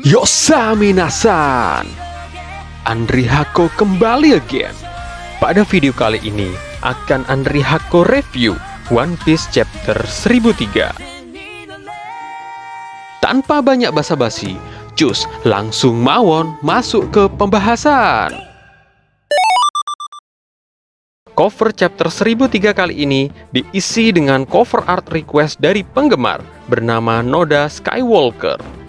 Yosaminasan, Andri Hako kembali again. Pada video kali ini akan Andri Hako review One Piece chapter 1003. Tanpa banyak basa-basi, cus langsung mawon masuk ke pembahasan. Cover chapter 1003 kali ini diisi dengan cover art request dari penggemar bernama Noda Skywalker.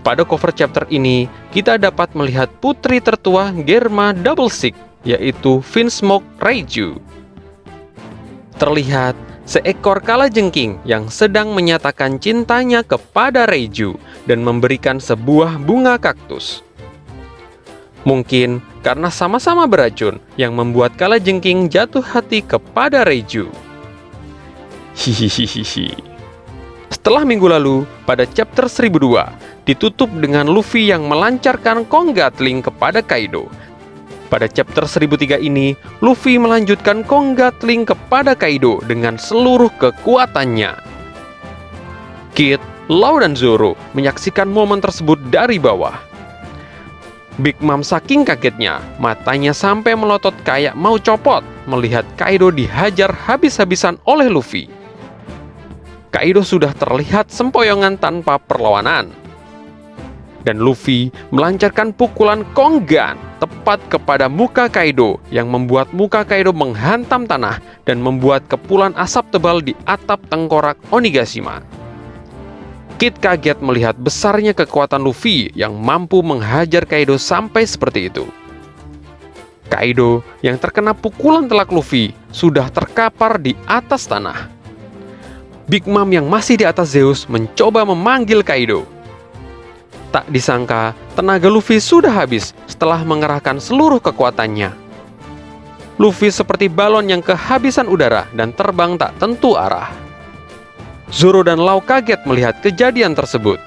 Pada cover chapter ini, kita dapat melihat putri tertua Germa Double Six, yaitu Vinsmoke Reiju. Terlihat seekor kalajengking yang sedang menyatakan cintanya kepada Reiju dan memberikan sebuah bunga kaktus. Mungkin karena sama-sama beracun yang membuat kalajengking jatuh hati kepada Reiju. Hihihihi. Setelah minggu lalu, pada chapter 1002, ditutup dengan Luffy yang melancarkan Kong Gatling kepada Kaido. Pada chapter 1003 ini, Luffy melanjutkan Kong Gatling kepada Kaido dengan seluruh kekuatannya. Kid, Law, dan Zoro menyaksikan momen tersebut dari bawah. Big Mom saking kagetnya, matanya sampai melotot kayak mau copot melihat Kaido dihajar habis-habisan oleh Luffy. Kaido sudah terlihat sempoyongan tanpa perlawanan. Dan Luffy melancarkan pukulan Konggan tepat kepada muka Kaido yang membuat muka Kaido menghantam tanah dan membuat kepulan asap tebal di atap tengkorak Onigashima. Kid kaget melihat besarnya kekuatan Luffy yang mampu menghajar Kaido sampai seperti itu. Kaido yang terkena pukulan telak Luffy sudah terkapar di atas tanah. Big Mom yang masih di atas Zeus mencoba memanggil Kaido. Tak disangka, tenaga Luffy sudah habis setelah mengerahkan seluruh kekuatannya. Luffy seperti balon yang kehabisan udara dan terbang tak tentu arah. Zoro dan Law kaget melihat kejadian tersebut.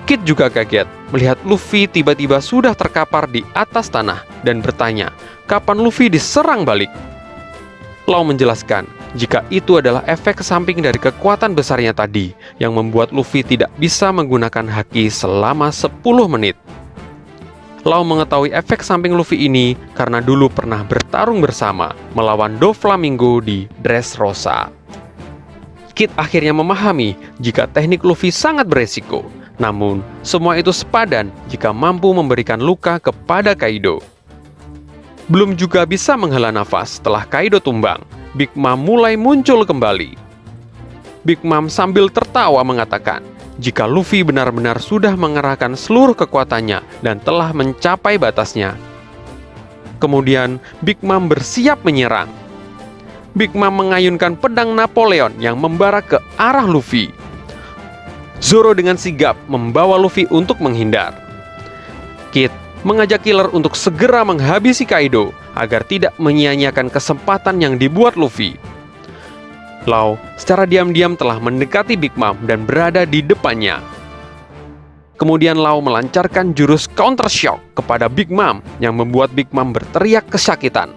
Kid juga kaget melihat Luffy tiba-tiba sudah terkapar di atas tanah dan bertanya, kapan Luffy diserang balik? Law menjelaskan, jika itu adalah efek samping dari kekuatan besarnya tadi yang membuat Luffy tidak bisa menggunakan haki selama 10 menit. Law mengetahui efek samping Luffy ini karena dulu pernah bertarung bersama melawan Doflamingo di Dressrosa. Kid akhirnya memahami jika teknik Luffy sangat beresiko, namun semua itu sepadan jika mampu memberikan luka kepada Kaido. Belum juga bisa menghela nafas setelah Kaido tumbang, Big Mom mulai muncul kembali. Big Mom sambil tertawa mengatakan, jika Luffy benar-benar sudah mengerahkan seluruh kekuatannya dan telah mencapai batasnya. Kemudian, Big Mom bersiap menyerang. Big Mom mengayunkan pedang Napoleon yang membara ke arah Luffy. Zoro dengan sigap membawa Luffy untuk menghindar. Kid mengajak Killer untuk segera menghabisi Kaido agar tidak menyia-nyiakan kesempatan yang dibuat Luffy. Law secara diam-diam telah mendekati Big Mom dan berada di depannya. Kemudian Law melancarkan jurus Counter Shock kepada Big Mom yang membuat Big Mom berteriak kesakitan.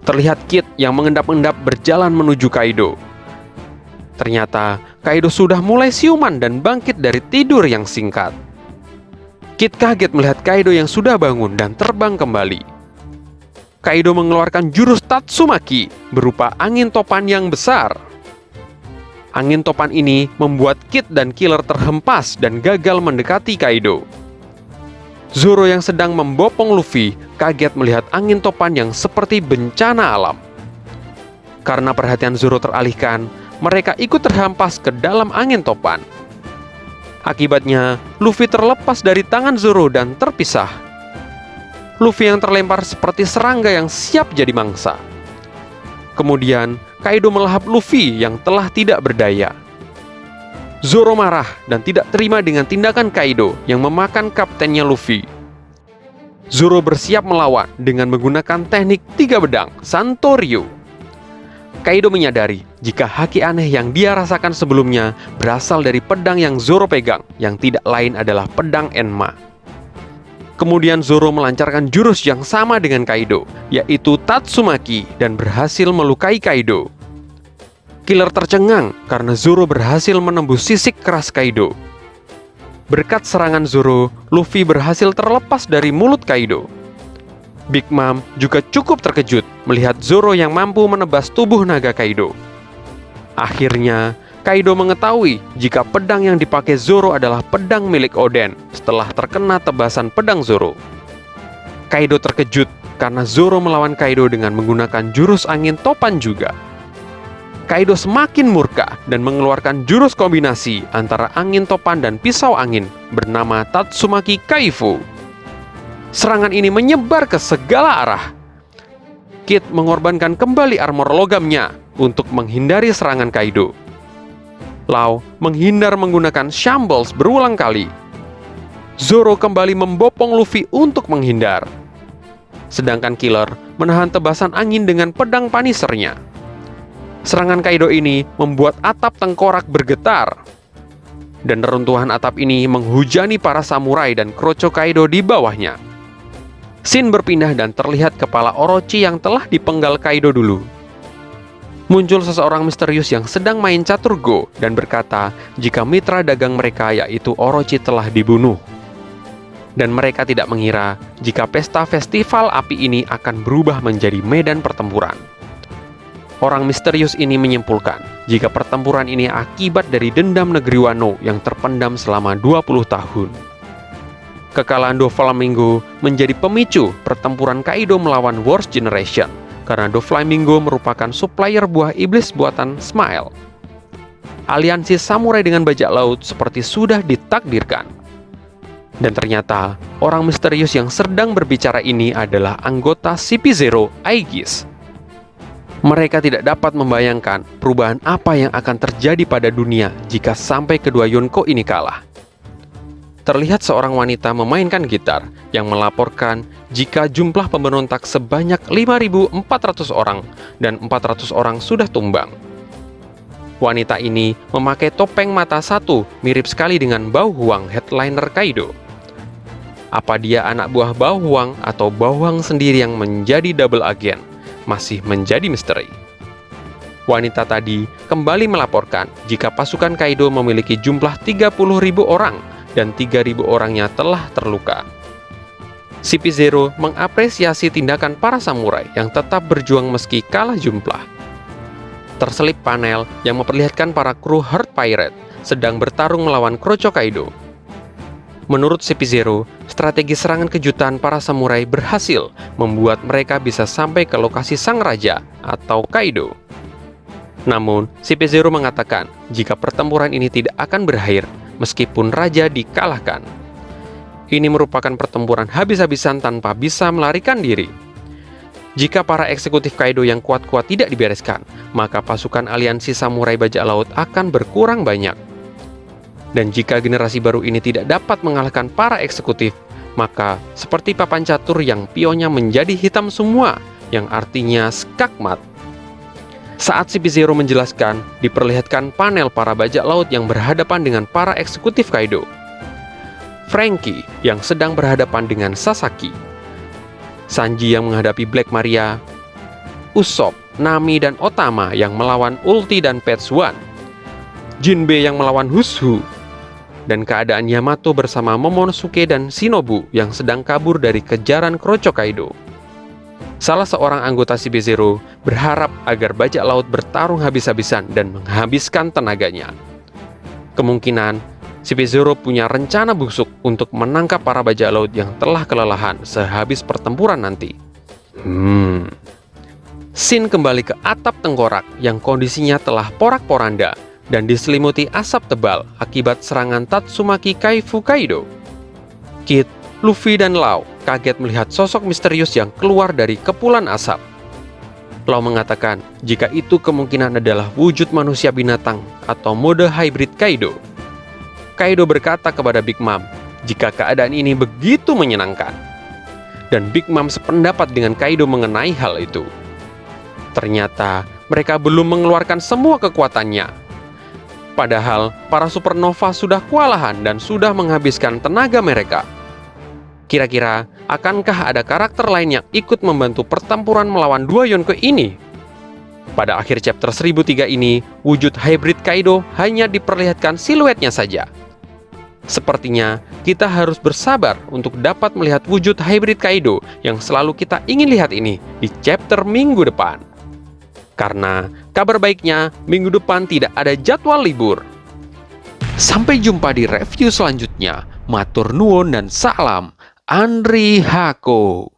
Terlihat Kid yang mengendap-endap berjalan menuju Kaido. Ternyata Kaido sudah mulai siuman dan bangkit dari tidur yang singkat. Kid kaget melihat Kaido yang sudah bangun dan terbang kembali. Kaido mengeluarkan jurus Tatsumaki berupa angin topan yang besar. Angin topan ini membuat Kid dan Killer terhempas dan gagal mendekati Kaido. Zoro yang sedang membopong Luffy kaget melihat angin topan yang seperti bencana alam. Karena perhatian Zoro teralihkan, mereka ikut terhempas ke dalam angin topan. Akibatnya, Luffy terlepas dari tangan Zoro dan terpisah. Luffy yang terlempar seperti serangga yang siap jadi mangsa. Kemudian, Kaido melahap Luffy yang telah tidak berdaya. Zoro marah dan tidak terima dengan tindakan Kaido yang memakan kaptennya Luffy. Zoro bersiap melawan dengan menggunakan teknik 3 bedang, Santoryu. Kaido menyadari jika haki aneh yang dia rasakan sebelumnya berasal dari pedang yang Zoro pegang, yang tidak lain adalah pedang Enma. Kemudian Zoro melancarkan jurus yang sama dengan Kaido, yaitu Tatsumaki, dan berhasil melukai Kaido. Killer tercengang karena Zoro berhasil menembus sisik keras Kaido. Berkat serangan Zoro, Luffy berhasil terlepas dari mulut Kaido. Big Mom juga cukup terkejut melihat Zoro yang mampu menebas tubuh naga Kaido. Akhirnya, Kaido mengetahui jika pedang yang dipakai Zoro adalah pedang milik Oden setelah terkena tebasan pedang Zoro. Kaido terkejut karena Zoro melawan Kaido dengan menggunakan jurus angin topan juga. Kaido semakin murka dan mengeluarkan jurus kombinasi antara angin topan dan pisau angin bernama Tatsumaki Kaifu. Serangan ini menyebar ke segala arah. Kid mengorbankan kembali armor logamnya untuk menghindari serangan Kaido. Lau menghindar menggunakan shambles berulang kali. Zoro kembali membopong Luffy untuk menghindar. Sedangkan Killer menahan tebasan angin dengan pedang Punisher-nya. Serangan Kaido ini membuat atap tengkorak bergetar. Dan reruntuhan atap ini menghujani para samurai dan kroco Kaido di bawahnya. Scene berpindah dan terlihat kepala Orochi yang telah dipenggal Kaido dulu. Muncul seseorang misterius yang sedang main catur Go dan berkata jika mitra dagang mereka yaitu Orochi telah dibunuh. Dan mereka tidak mengira jika pesta festival api ini akan berubah menjadi medan pertempuran. Orang misterius ini menyimpulkan jika pertempuran ini akibat dari dendam negeri Wano yang terpendam selama 20 tahun. Kekalahan Doflamingo menjadi pemicu pertempuran Kaido melawan Worst Generation karena Doflamingo merupakan supplier buah iblis buatan Smile. Aliansi samurai dengan bajak laut seperti sudah ditakdirkan. Dan ternyata orang misterius yang sedang berbicara ini adalah anggota CP0 Aegis. Mereka tidak dapat membayangkan perubahan apa yang akan terjadi pada dunia jika sampai kedua Yonko ini kalah. Terlihat seorang wanita memainkan gitar yang melaporkan jika jumlah pemberontak sebanyak 5.400 orang dan 400 orang sudah tumbang. Wanita ini memakai topeng mata satu mirip sekali dengan Bao Huang, headliner Kaido. Apa dia anak buah Bao Huang atau Bao Huang sendiri yang menjadi double agent? Masih menjadi misteri. Wanita tadi kembali melaporkan jika pasukan Kaido memiliki jumlah 30.000 orang dan 3.000 orangnya telah terluka. CP0 mengapresiasi tindakan para samurai yang tetap berjuang meski kalah jumlah. Terselip panel yang memperlihatkan para kru Heart Pirate sedang bertarung melawan kroco Kaido. Menurut CP0, strategi serangan kejutan para samurai berhasil membuat mereka bisa sampai ke lokasi sang raja atau Kaido. Namun, CP0 mengatakan jika pertempuran ini tidak akan berakhir meskipun raja dikalahkan. Ini merupakan pertempuran habis-habisan tanpa bisa melarikan diri. Jika para eksekutif Kaido yang kuat-kuat tidak dibereskan, maka pasukan aliansi samurai bajak laut akan berkurang banyak. Dan jika generasi baru ini tidak dapat mengalahkan para eksekutif, maka seperti papan catur yang pionnya menjadi hitam semua, yang artinya skakmat. Saat CP0 menjelaskan, diperlihatkan panel para bajak laut yang berhadapan dengan para eksekutif Kaido. Franky yang sedang berhadapan dengan Sasaki. Sanji yang menghadapi Black Maria. Usopp, Nami, dan Otama yang melawan Ulti dan Page One. Jinbe yang melawan Hushu. Dan keadaan Yamato bersama Momonosuke dan Shinobu yang sedang kabur dari kejaran kroco Kaido. Salah seorang anggota CP0 berharap agar bajak laut bertarung habis-habisan dan menghabiskan tenaganya. Kemungkinan CP0 punya rencana busuk untuk menangkap para bajak laut yang telah kelelahan sehabis pertempuran nanti. Shin kembali ke atap tengkorak yang kondisinya telah porak-poranda dan diselimuti asap tebal akibat serangan Tatsumaki Kaifu Kaido. Kid, Luffy, dan Lau kaget melihat sosok misterius yang keluar dari kepulan asap. Lau mengatakan jika itu kemungkinan adalah wujud manusia binatang atau mode hybrid Kaido. Kaido berkata kepada Big Mom jika keadaan ini begitu menyenangkan. Dan Big Mom sependapat dengan Kaido mengenai hal itu. Ternyata mereka belum mengeluarkan semua kekuatannya. Padahal para supernova sudah kewalahan dan sudah menghabiskan tenaga mereka. Kira-kira akankah ada karakter lain yang ikut membantu pertempuran melawan dua Yonko ini? Pada akhir chapter 1003 ini, wujud hybrid Kaido hanya diperlihatkan siluetnya saja. Sepertinya kita harus bersabar untuk dapat melihat wujud hybrid Kaido yang selalu kita ingin lihat ini di chapter minggu depan. Karena kabar baiknya, minggu depan tidak ada jadwal libur. Sampai jumpa di review selanjutnya. Matur nuwun dan salam Andri Hako.